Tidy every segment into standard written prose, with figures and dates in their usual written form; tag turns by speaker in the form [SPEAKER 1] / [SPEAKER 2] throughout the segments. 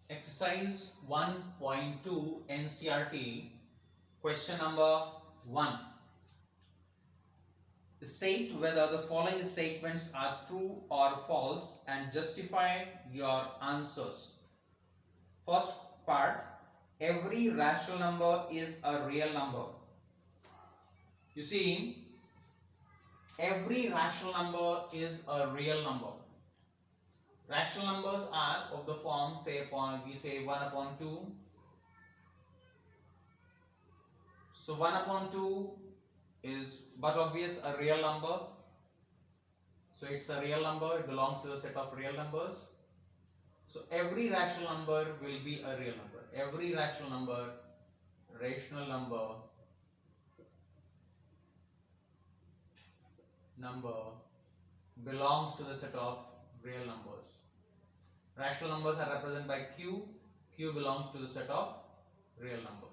[SPEAKER 1] Exercise 1.2 NCERT, question number 1. State whether the following statements are true or false and justify your answers. First part, every rational number is a real number. You see, every rational number is a real number. Rational numbers are of the form, we say 1 upon 2. So 1 upon 2 is but obvious a real number. So it's a real number, it belongs to a set of real numbers. So every rational number will be a real number. Every rational number belongs to the set of real numbers. Rational numbers are represented by Q. Q belongs to the set of real numbers.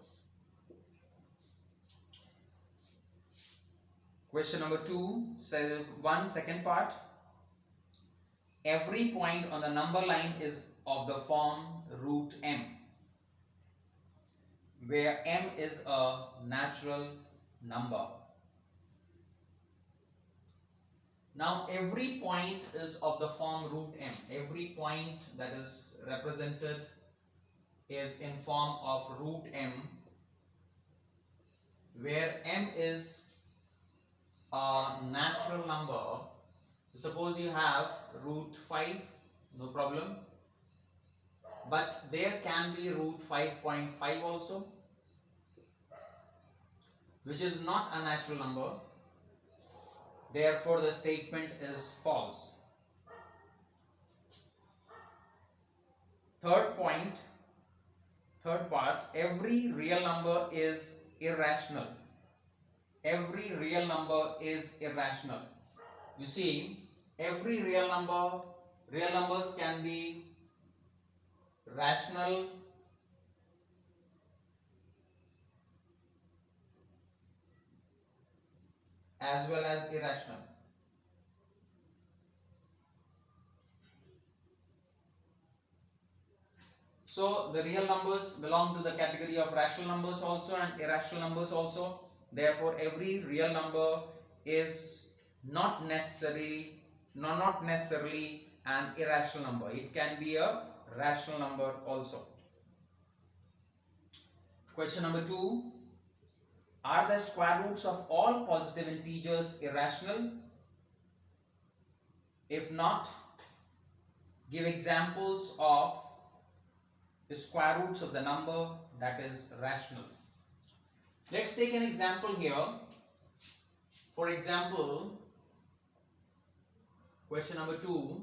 [SPEAKER 1] Question number 2, second part. Every point on the number line is of the form root m, where m is a natural number. Now every point is of the form root m. Every point that is represented is in form of root m, where m is a natural number. Suppose you have root 5, no problem, but there can be root 5.5 also, which is not a natural number. Therefore, the statement is false. Third part, every real number is irrational. Every real number is irrational. You see, every real numbers can be rational as well as irrational. So the real numbers belong to the category of rational numbers also and irrational numbers also. Therefore, every real number is not necessarily an irrational number. It can be a rational number also. Question number 2. Are the square roots of all positive integers irrational? If not, give examples of the square roots of the number that is rational. Let's take an example here. For example, question number 2.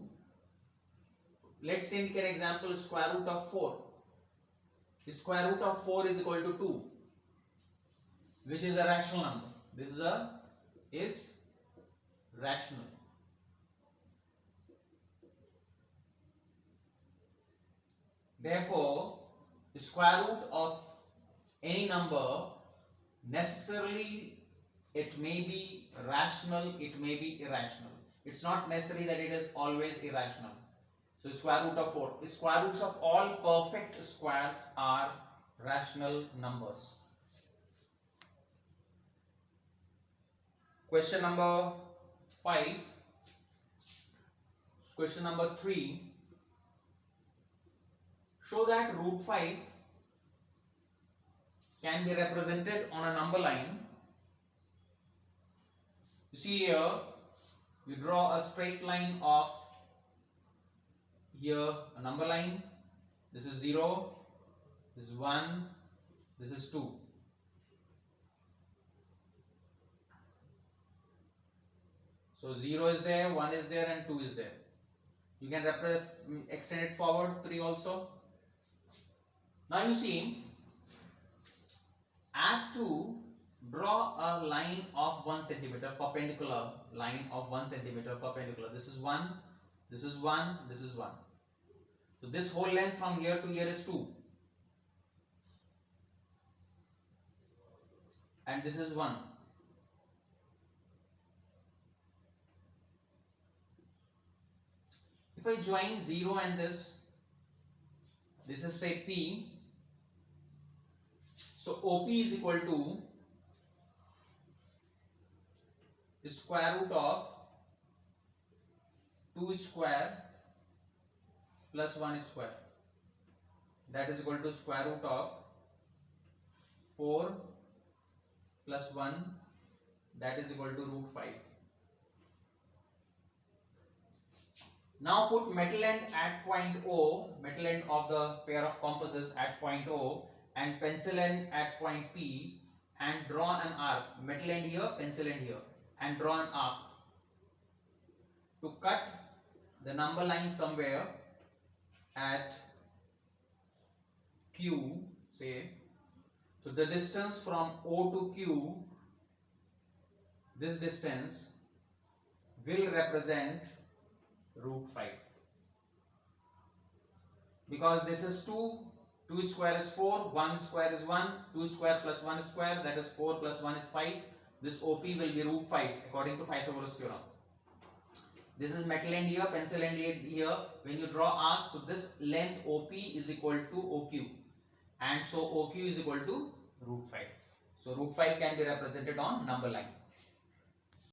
[SPEAKER 1] Let's take an example, square root of 4. The square root of 4 is equal to 2, which is a rational number. This is rational. Therefore, the square root of any number necessarily, it may be rational, it may be irrational. It's not necessary that it is always irrational. So square root of 4. The square roots of all perfect squares are rational numbers. Question number 5. Question number 3. Show that root 5 can be represented on a number line. You see here, you draw a straight line of here a number line. This is 0, this is 1, this is 2. So 0 is there, 1 is there and 2 is there. You can extend it forward, 3 also. Now you see, add to draw a line of 1 centimeter, perpendicular line of 1 centimeter perpendicular. This is 1, this is 1, this is 1. So this whole length from here to here is 2. And this is 1. If I join 0 and this this is say P. So OP is equal to the square root of 2 square plus 1 square, that is equal to square root of 4 plus 1, that is equal to root 5. Now put metal end at point O, metal end of the pair of compasses at point O, and pencil end at point P, and draw an arc. Metal end here, pencil end here, and draw an arc to cut the number line somewhere at Q, say. So the distance from O to Q, this distance will represent root 5, because this is 2 square is 4, 1 square is 1, 2 square plus 1 square, that is 4 plus 1 is 5. This OP will be root 5 according to Pythagoras theorem. This is metal end here, pencil end here. When you draw arc, so this length OP is equal to OQ, and so OQ is equal to root 5. So root 5 can be represented on number line.